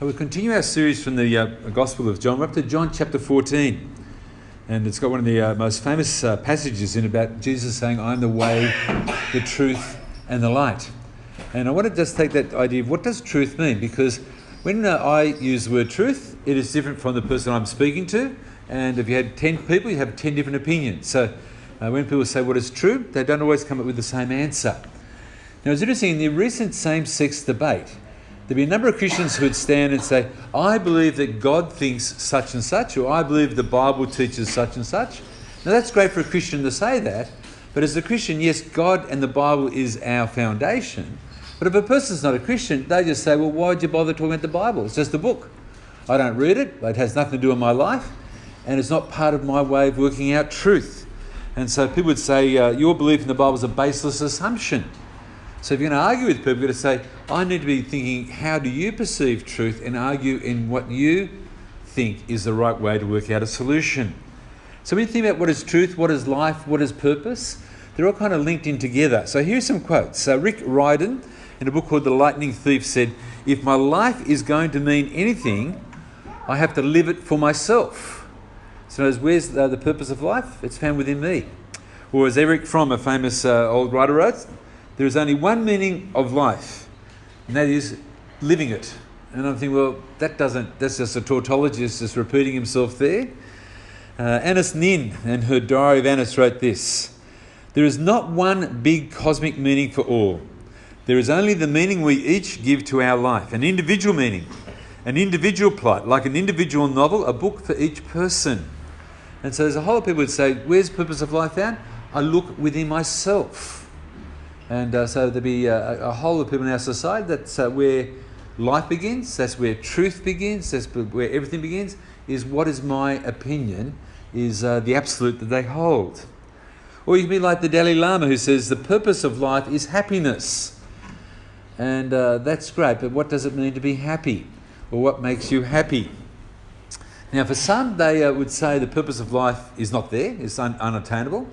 We continue our series from the Gospel of John. We're up to John chapter 14. And it's got one of the most famous passages in about Jesus saying, "I am the way, the truth and the light." And I want to just take that idea of what does truth mean? Because when I use the word truth, it is different from the person I'm speaking to. And if you had 10 people, you have 10 different opinions. So when people say what is true, they don't always come up with the same answer. Now it's interesting, in the recent same-sex debate, there'd be a number of Christians who would stand and say, "I believe that God thinks such and such," or "I believe the Bible teaches such and such." Now that's great for a Christian to say that, but as a Christian, yes, God and the Bible is our foundation. But if a person's not a Christian, they just say, "Well, why'd you bother talking about the Bible? It's just a book. I don't read it, it has nothing to do with my life, and it's not part of my way of working out truth." And so people would say, your belief in the Bible is a baseless assumption. So if you're going to argue with people, you've got to say, I need to be thinking, how do you perceive truth, and argue in what you think is the right way to work out a solution. So when you think about what is truth, what is life, what is purpose, they're all kind of linked in together. So here's some quotes. So Rick Riordan, in a book called The Lightning Thief, said, "If my life is going to mean anything, I have to live it for myself." So where's the purpose of life? It's found within me. Or as Erich Fromm, a famous old writer, wrote, "There is only one meaning of life, and that is living it." And I'm thinking, well, that's just a tautologist just repeating himself there. Annis Nin, in her Diary of Annis, wrote this: "There is not one big cosmic meaning for all. There is only the meaning we each give to our life, an individual meaning, an individual plot, like an individual novel, a book for each person." And so there's a whole lot of people would say, where's the purpose of life found? I look within myself. And so there'll be a whole lot of people in our society, that's where life begins, that's where truth begins, that's where everything begins, is what is my opinion, is the absolute that they hold. Or you can be like the Dalai Lama, who says the purpose of life is happiness. And that's great, but what does it mean to be happy? Or what makes you happy? Now for some, they would say the purpose of life is not there, it's unattainable.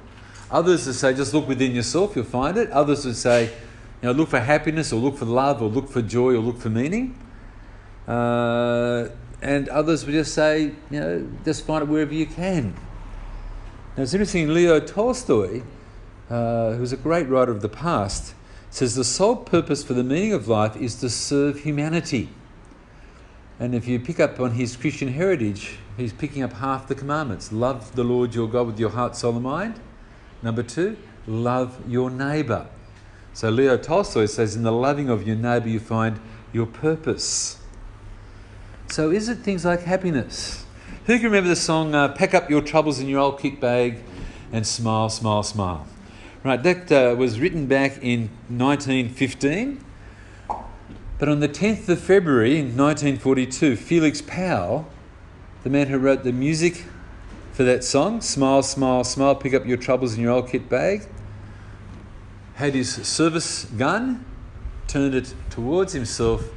Others would say, just look within yourself, you'll find it. Others would say, look for happiness, or look for love, or look for joy, or look for meaning. And others would just say, just find it wherever you can. Now it's interesting, Leo Tolstoy, who's a great writer of the past, says the sole purpose for the meaning of life is to serve humanity. And if you pick up on his Christian heritage, he's picking up half the commandments. Love the Lord your God with your heart, soul and mind. Number 2, love your neighbour. So Leo Tolstoy says, in the loving of your neighbour you find your purpose. So is it things like happiness? Who can remember the song, "Pack up your troubles in your old kit bag and smile, smile, smile"? Right, that was written back in 1915. But on the 10th of February in 1942, Felix Powell, the man who wrote the music for that song, "Smile, smile, smile, pick up your troubles in your old kit bag," had his service gun, turned it towards himself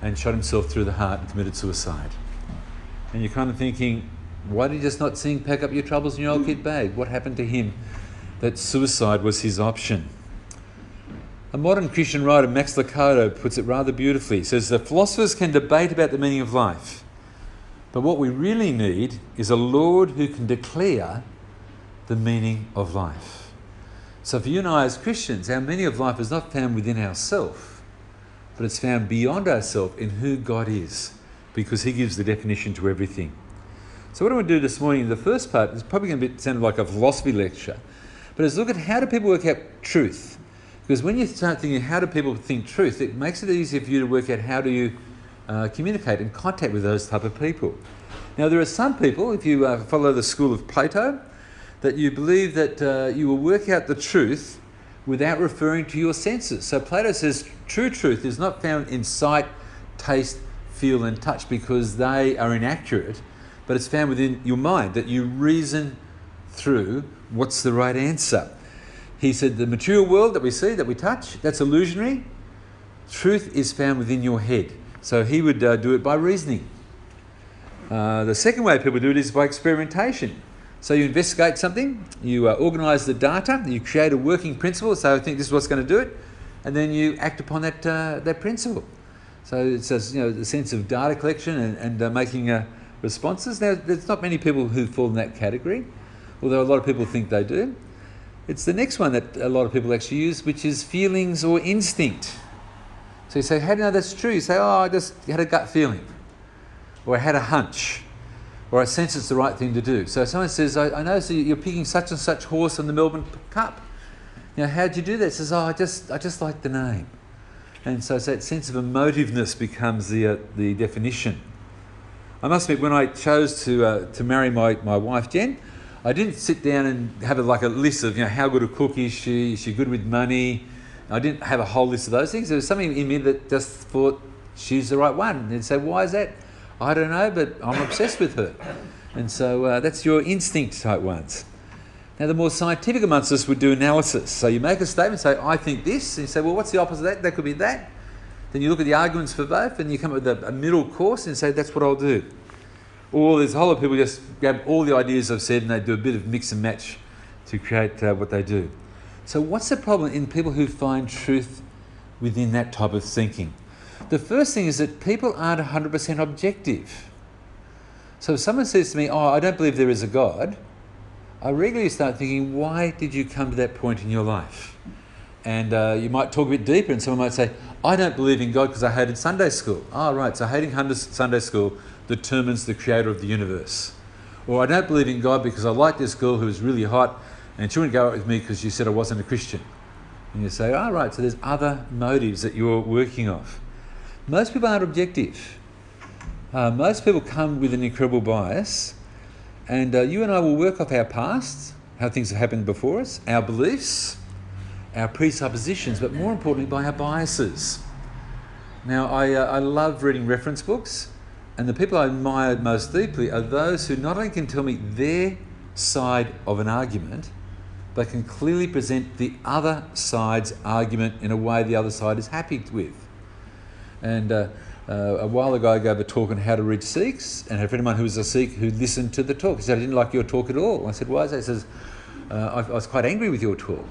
and shot himself through the heart and committed suicide. And you're kind of thinking, why did he just not sing "Pack up your troubles in your old kit bag"? What happened to him that suicide was his option? A modern Christian writer, Max Lucado, puts it rather beautifully. He says, "The philosophers can debate about the meaning of life, but what we really need is a Lord who can declare the meaning of life." So for you and I as Christians, our meaning of life is not found within ourselves, but it's found beyond ourselves in who God is, because he gives the definition to everything. So what I want to do this morning, the first part, is probably going to sound like a philosophy lecture, but is look at how do people work out truth. Because when you start thinking, how do people think truth, it makes it easier for you to work out how do you communicate and contact with those type of people. Now there are some people, if you follow the school of Plato, that you believe that you will work out the truth without referring to your senses. So Plato says true truth is not found in sight, taste, feel and touch, because they are inaccurate, but it's found within your mind, that you reason through what's the right answer. He said the material world that we see, that we touch, that's illusionary. Truth is found within your head. So he would do it by reasoning. The second way people do it is by experimentation. So you investigate something, you organise the data, you create a working principle, so I think this is what's going to do it, and then you act upon that principle. So it says, the sense of data collection and making responses. Now, there's not many people who fall in that category, although a lot of people think they do. It's the next one that a lot of people actually use, which is feelings or instinct. So you say, how do you know that's true? You say, I just had a gut feeling, or I had a hunch, or I sense it's the right thing to do. So someone says, I noticed that you're picking such and such horse on the Melbourne Cup. How'd you do that? It says, I just like the name. And so that sense of emotiveness becomes the definition. I must admit, when I chose to marry my wife Jen, I didn't sit down and have a list of how good a cook is she good with money. I didn't have a whole list of those things. There was something in me that just thought she's the right one. And say, why is that? I don't know, but I'm obsessed with her. And so that's your instinct type ones. Now, the more scientific amongst us would do analysis. So you make a statement, say, I think this, and you say, well, what's the opposite of that? That could be that. Then you look at the arguments for both, and you come up with a middle course and say, that's what I'll do. Or there's a whole lot of people just grab all the ideas I've said and they do a bit of mix and match to create what they do. So what's the problem in people who find truth within that type of thinking? The first thing is that people aren't 100% objective. So if someone says to me, I don't believe there is a God, I regularly start thinking, why did you come to that point in your life? And you might talk a bit deeper and someone might say, I don't believe in God because I hated Sunday school. Right, so hating Sunday school determines the creator of the universe. Or I don't believe in God because I like this girl who was really hot and she wouldn't go out with me because she said I wasn't a Christian. And you say, right, so there's other motives that you're working off. Most people aren't objective. Most people come with an incredible bias. And you and I will work off our past, how things have happened before us, our beliefs, our presuppositions, but more importantly, by our biases. Now, I love reading reference books, and the people I admire most deeply are those who not only can tell me their side of an argument, but can clearly present the other side's argument in a way the other side is happy with. And a while ago I gave a talk on how to reach Sikhs, and I had a friend of mine who was a Sikh who listened to the talk. He said, I didn't like your talk at all. I said, why is that? He says, I was quite angry with your talk.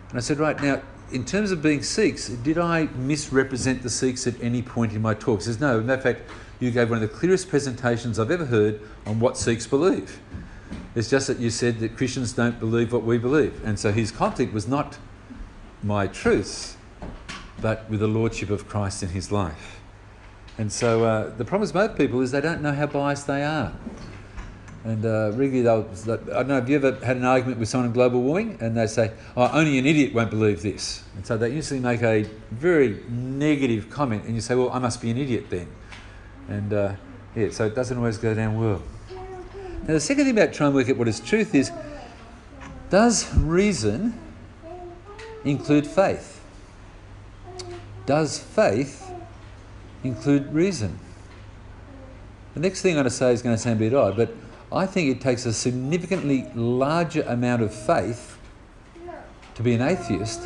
And I said, right, now, in terms of being Sikhs, did I misrepresent the Sikhs at any point in my talk? He says, no, in fact, you gave one of the clearest presentations I've ever heard on what Sikhs believe. It's just that you said that Christians don't believe what we believe. And so his conflict was not my truths, but with the lordship of Christ in his life. And so the problem with most people is they don't know how biased they are. And regularly I don't know, have you ever had an argument with someone on global warming and they say, only an idiot won't believe this. And so they usually make a very negative comment and you say, well, I must be an idiot then. And so it doesn't always go down well. Now the second thing about trying to work out what is truth is, does reason include faith? Does faith include reason? The next thing I'm going to say is going to sound a bit odd, but I think it takes a significantly larger amount of faith to be an atheist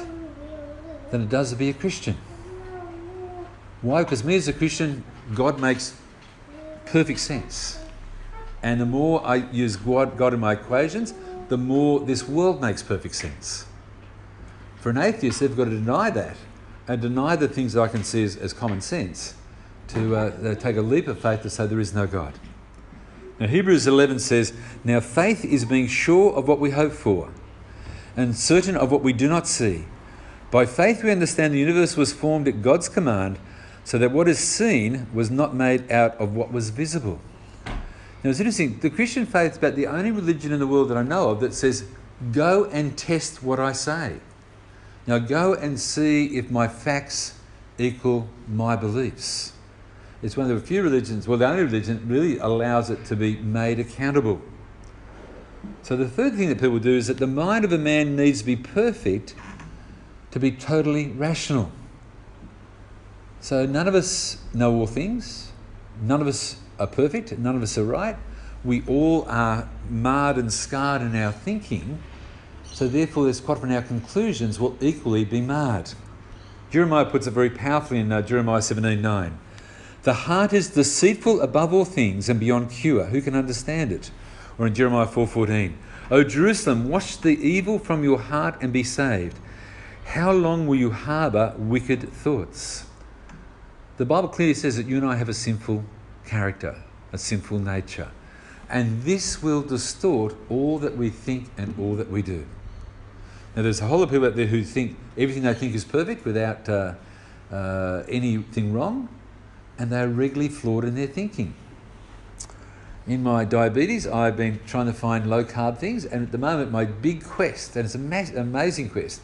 than it does to be a Christian. Why? Because me as a Christian, God makes perfect sense. And the more I use God in my equations, the more this world makes perfect sense. For an atheist, they've got to deny that and deny the things that I can see as common sense to take a leap of faith to say there is no God. Now Hebrews 11 says, now faith is being sure of what we hope for and certain of what we do not see. By faith we understand the universe was formed at God's command so that what is seen was not made out of what was visible. Now it's interesting, the Christian faith is about the only religion in the world that I know of that says, go and test what I say. Now go and see if my facts equal my beliefs. It's one of the few religions, well the only religion that really allows it to be made accountable. So the third thing that people do is that the mind of a man needs to be perfect to be totally rational. So none of us know all things, none of us are perfect, none of us are right. We all are marred and scarred in our thinking, so therefore there's quite often our conclusions will equally be marred. Jeremiah puts it very powerfully in Jeremiah 17:9. The heart is deceitful above all things and beyond cure. Who can understand it? Or in Jeremiah 4:14, O Jerusalem, wash the evil from your heart and be saved. How long will you harbour wicked thoughts? The Bible clearly says that you and I have a sinful character, a sinful nature. And this will distort all that we think and all that we do. Now, there's a whole lot of people out there who think everything they think is perfect without anything wrong, and they're regularly flawed in their thinking. In my diabetes, I've been trying to find low-carb things, and at the moment my big quest, and it's an amazing quest,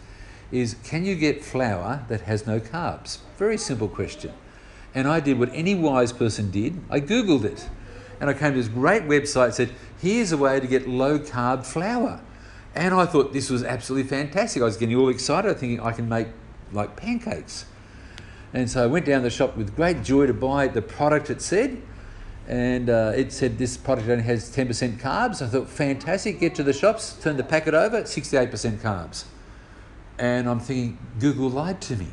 is can you get flour that has no carbs? Very simple question. And I did what any wise person did. I Googled it. And I came to this great website that said, here's a way to get low-carb flour. And I thought this was absolutely fantastic. I was getting all excited, thinking I can make like pancakes. And so I went down the shop with great joy to buy the product it said. And it said this product only has 10% carbs. I thought, fantastic, get to the shops, turn the packet over, 68% carbs. And I'm thinking, Google lied to me.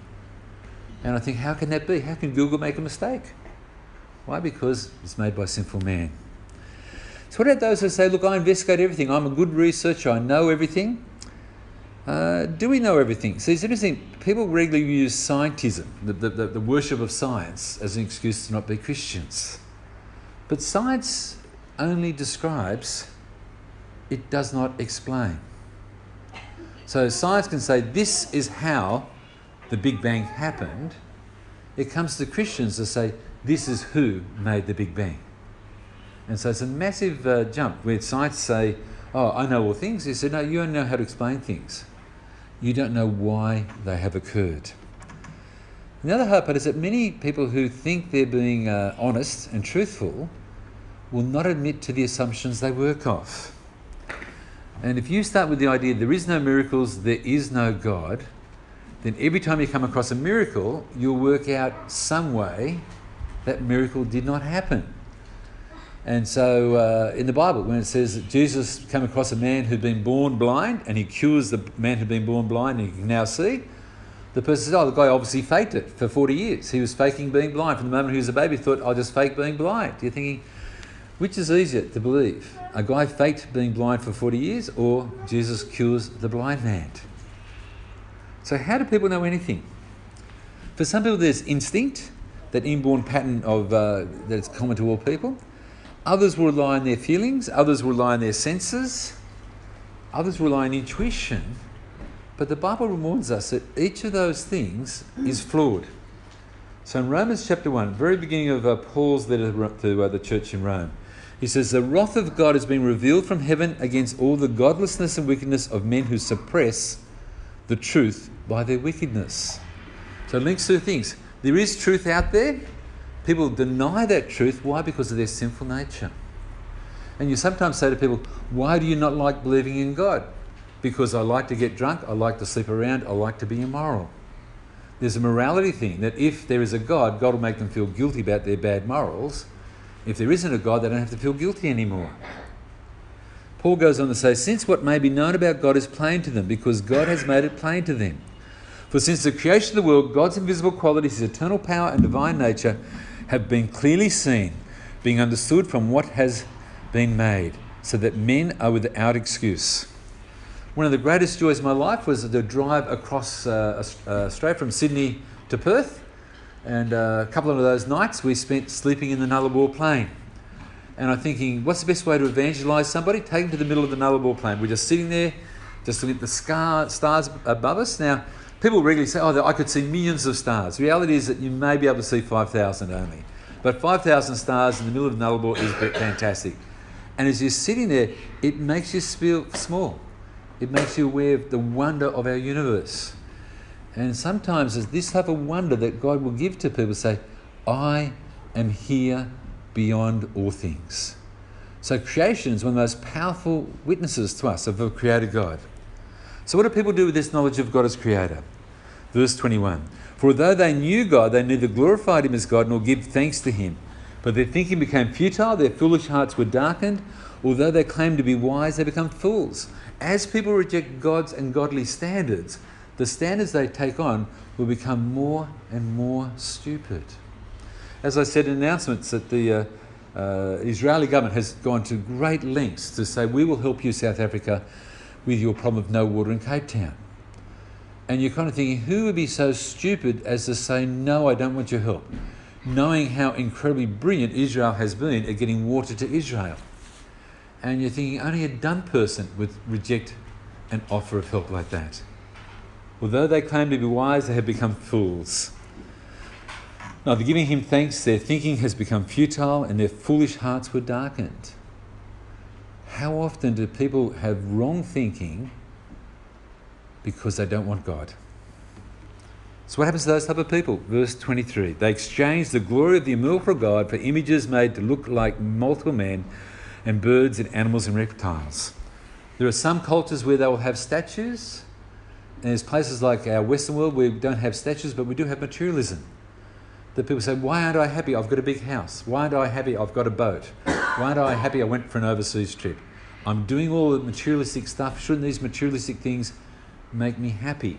And I think, how can that be? How can Google make a mistake? Why? Because it's made by sinful man. So what about those who say, look, I investigate everything. I'm a good researcher. I know everything. Do we know everything? See, it's interesting. People regularly use scientism, the worship of science, as an excuse to not be Christians. But science only describes, it does not explain. So science can say, this is how the Big Bang happened. It comes to Christians to say, this is who made the Big Bang. And so it's a massive jump where science say, oh, I know all things. He said, no, you don't know how to explain things. You don't know why they have occurred. And the other hard part is that many people who think they're being honest and truthful will not admit to the assumptions they work off. And if you start with the idea there is no miracles, there is no God, then every time you come across a miracle, you'll work out some way that miracle did not happen. And so in the Bible, when it says that Jesus came across a man who'd been born blind, and he cures the man who'd been born blind and he can now see, the person says, oh, the guy obviously faked it for 40 years. He was faking being blind. From the moment he was a baby, he thought, I'll just fake being blind. You're thinking, which is easier to believe? A guy faked being blind for 40 years, or Jesus cures the blind man? So how do people know anything? For some people there's instinct, that inborn pattern of that's common to all people. Others will rely on their feelings, others will rely on their senses, others rely on intuition. But the Bible warns us that each of those things is flawed. So in Romans chapter 1, very beginning of Paul's letter to the church in Rome, he says, the wrath of God has been revealed from heaven against all the godlessness and wickedness of men who suppress the truth by their wickedness. So it links two things. There is truth out there. People deny that truth. Why? Because of their sinful nature. And you sometimes say to people, why do you not like believing in God? Because I like to get drunk, I like to sleep around, I like to be immoral. There's a morality thing that if there is a God, God will make them feel guilty about their bad morals. If there isn't a God, they don't have to feel guilty anymore. Paul goes on to say, since what may be known about God is plain to them, because God has made it plain to them. For since the creation of the world, God's invisible qualities, His eternal power and divine nature have been clearly seen, being understood from what has been made, so that men are without excuse. One of the greatest joys of my life was the drive across Australia from Sydney to Perth. And a couple of those nights we spent sleeping in the Nullarbor Plain. And I'm thinking, what's the best way to evangelise somebody? Take them to the middle of the Nullarbor Plain. We're just sitting there, just looking at the stars above us. Now, people regularly say, oh, I could see millions of stars. The reality is that you may be able to see 5,000 only. But 5,000 stars in the middle of the Nullarbor is fantastic. And as you're sitting there, it makes you feel small. It makes you aware of the wonder of our universe. And sometimes there's this type of wonder that God will give to people, say, I am here beyond all things. So creation is one of the most powerful witnesses to us of a creator God. So what do people do with this knowledge of God as creator? Verse 21. For although they knew God, they neither glorified Him as God nor give thanks to Him. But their thinking became futile, their foolish hearts were darkened. Although they claimed to be wise, they become fools. As people reject God's and godly standards, the standards they take on will become more and more stupid. As I said in announcements, that the Israeli government has gone to great lengths to say, we will help you, South Africa, with your problem of no water in Cape Town. And you're kind of thinking, who would be so stupid as to say, no, I don't want your help? knowing how incredibly brilliant Israel has been at getting water to Israel. And you're thinking, only a dumb person would reject an offer of help like that. Although they claim to be wise, they have become fools. Neither giving him thanks, their thinking has become futile, and their foolish hearts were darkened. How often do people have wrong thinking because they don't want God? So what happens to those type of people? Verse 23. They exchange the glory of the immortal God for images made to look like multiple men and birds and animals and reptiles. There are some cultures where they will have statues, and there's places like our Western world where we don't have statues, but we do have materialism. That people say, why aren't I happy? I've got a big house. Why aren't I happy? I've got a boat. Why aren't I happy? I went for an overseas trip. I'm doing all the materialistic stuff. Shouldn't these materialistic things make me happy?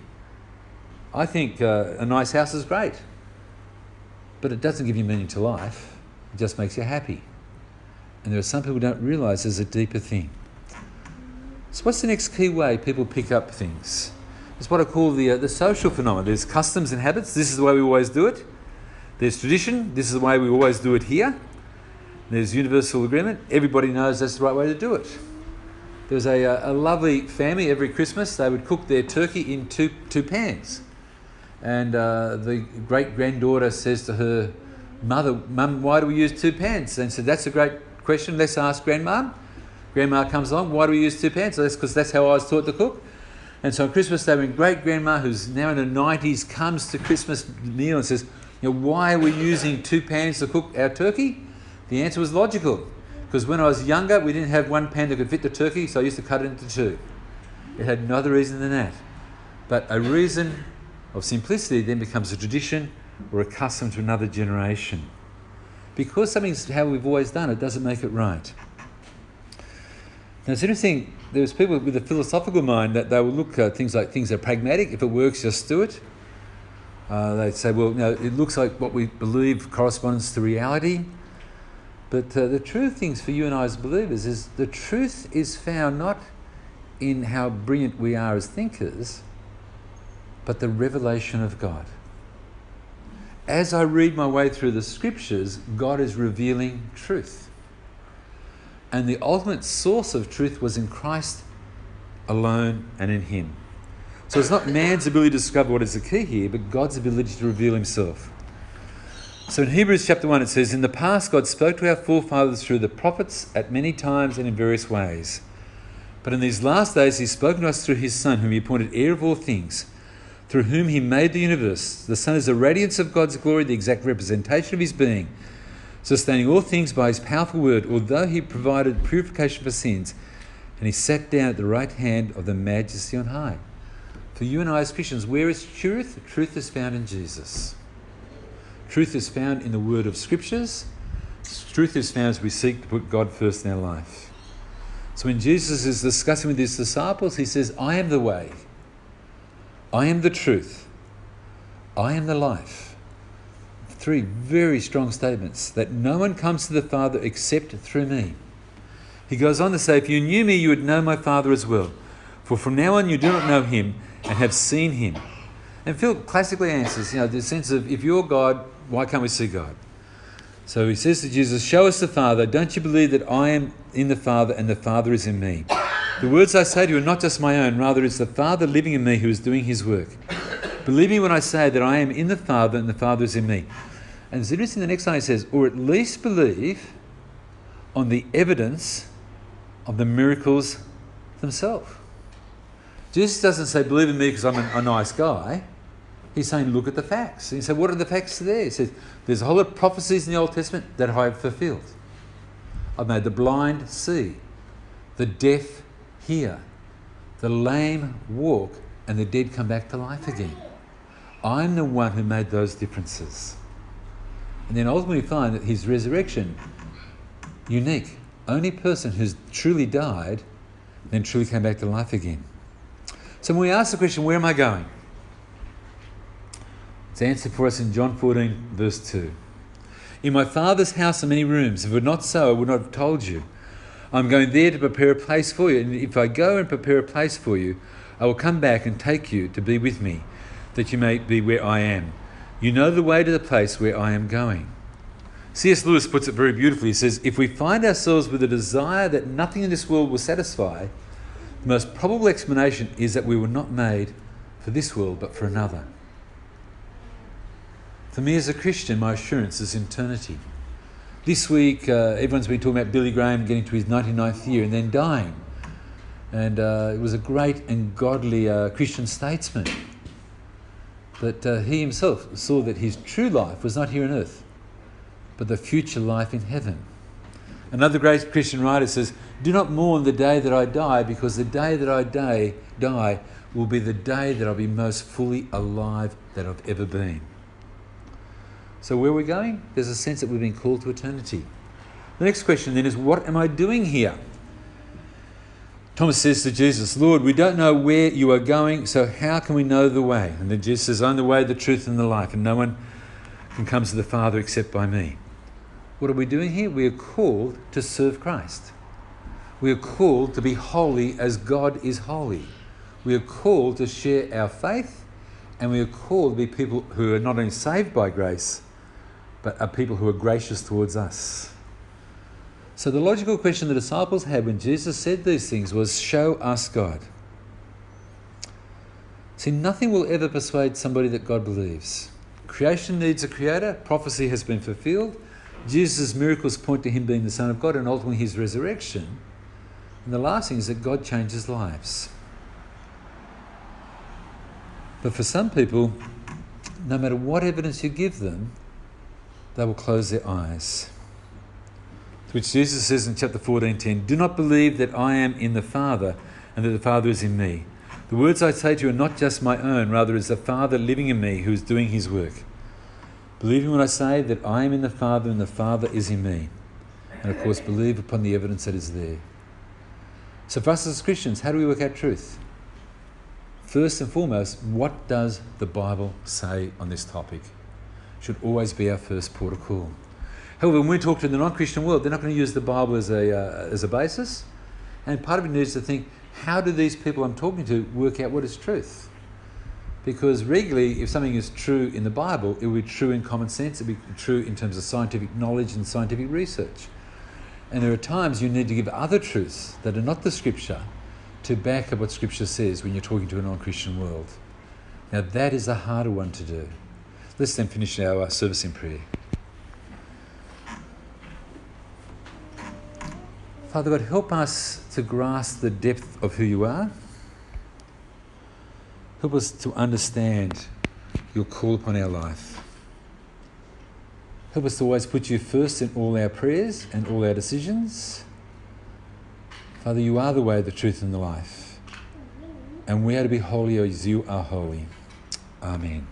I think a nice house is great, but it doesn't give you meaning to life. It just makes you happy. And there are some people who don't realise there's a deeper thing. So what's the next key way people pick up things? It's what I call the social phenomenon. There's customs and habits. This is the way we always do it. There's tradition. This is the way we always do it here. There's universal agreement. Everybody knows that's the right way to do it. There was a lovely family every Christmas. They would cook their turkey in two pans. And the great-granddaughter says to her mother, Mum, why do we use two pans? And said, that's a great question. Let's ask Grandma. Grandma comes along. Why do we use two pans? So that's because that's how I was taught to cook. And so on Christmas Day, when great-grandma, who's now in her 90s, comes to Christmas meal and says, why are we using two pans to cook our turkey? The answer was logical. Because when I was younger, we didn't have one pan that could fit the turkey, so I used to cut it into two. It had no other reason than that. But a reason of simplicity then becomes a tradition or a custom to another generation. Because something's how we've always done it, doesn't make it right. Now it's interesting, there's people with a philosophical mind that they will look at things like things are pragmatic. If it works, just do it. They'd say, well, it looks like what we believe corresponds to reality. But the true things for you and I as believers is the truth is found not in how brilliant we are as thinkers, but the revelation of God. As I read my way through the scriptures, God is revealing truth. And the ultimate source of truth was in Christ alone and in him. So it's not man's ability to discover what is the key here, but God's ability to reveal himself. So in Hebrews chapter 1 it says, in the past God spoke to our forefathers through the prophets at many times and in various ways. But in these last days he's spoken to us through his Son, whom he appointed heir of all things, through whom he made the universe. The Son is the radiance of God's glory, the exact representation of his being, sustaining all things by his powerful word, although he provided purification for sins, and he sat down at the right hand of the Majesty on high. For you and I as Christians, where is truth? Truth is found in Jesus. Truth is found in the word of scriptures. Truth is found as we seek to put God first in our life. So when Jesus is discussing with his disciples, he says, I am the way. I am the truth. I am the life. Three very strong statements, that no one comes to the Father except through me. He goes on to say, if you knew me, you would know my Father as well. For from now on you do not know him and have seen him. And Phil classically answers, the sense of, if you're God, why can't we see God? So he says to Jesus, show us the Father. Don't you believe that I am in the Father and the Father is in me? The words I say to you are not just my own, rather it's the Father living in me who is doing his work. Believe me when I say that I am in the Father and the Father is in me. And it's interesting, the next line he says, or at least believe on the evidence of the miracles themselves. Jesus doesn't say, believe in me because I'm a nice guy. He's saying, look at the facts. And he said, what are the facts there? He says, there's a whole lot of prophecies in the Old Testament that I have fulfilled. I've made the blind see, the deaf hear, the lame walk, and the dead come back to life again. I'm the one who made those differences. And then ultimately find that his resurrection, unique. Only person who's truly died, then truly came back to life again. So when we ask the question, where am I going? It's answered for us in John 14, verse 2. In my Father's house are many rooms. If it were not so, I would not have told you. I'm going there to prepare a place for you. And if I go and prepare a place for you, I will come back and take you to be with me, that you may be where I am. You know the way to the place where I am going. C.S. Lewis puts it very beautifully. He says, if we find ourselves with a desire that nothing in this world will satisfy, the most probable explanation is that we were not made for this world but for another. For me as a Christian, my assurance is eternity. This week, everyone's been talking about Billy Graham getting to his 99th year and then dying. And it was a great and godly Christian statesman. But he himself saw that his true life was not here on earth, but the future life in heaven. Another great Christian writer says, do not mourn the day that I die, because the day that I die will be the day that I'll be most fully alive that I've ever been. So where are we going? There's a sense that we've been called to eternity. The next question then is, what am I doing here? Thomas says to Jesus, Lord, we don't know where you are going, so how can we know the way? And then Jesus says, I'm the way, the truth, and the life, and no one can come to the Father except by me. What are we doing here? We are called to serve Christ. We are called to be holy as God is holy. We are called to share our faith, and we are called to be people who are not only saved by grace, but are people who are gracious towards us. So the logical question the disciples had when Jesus said these things was, show us God. See, nothing will ever persuade somebody that God believes. Creation needs a creator. Prophecy has been fulfilled. Jesus' miracles point to him being the Son of God and ultimately his resurrection. And the last thing is that God changes lives. But for some people, no matter what evidence you give them, they will close their eyes. To which Jesus says in chapter 14:10, do not believe that I am in the Father and that the Father is in me. The words I say to you are not just my own, rather is the Father living in me who is doing his work. Believe me when I say that I am in the Father and the Father is in me. And of course, believe upon the evidence that is there. So for us as Christians, how do we work out truth? First and foremost, what does the Bible say on this topic? Should always be our first port of call. However, when we talk to the non-Christian world, they're not going to use the Bible as a basis. And part of it needs to think, how do these people I'm talking to work out what is truth? Because regularly, if something is true in the Bible, it will be true in common sense, it will be true in terms of scientific knowledge and scientific research. And there are times you need to give other truths that are not the Scripture to back up what Scripture says when you're talking to a non-Christian world. Now that is the harder one to do. Let's then finish our service in prayer. Father God, help us to grasp the depth of who you are. Help us to understand your call upon our life. Help us to always put you first in all our prayers and all our decisions. Father, you are the way, the truth, and the life. And we are to be holy as you are holy. Amen.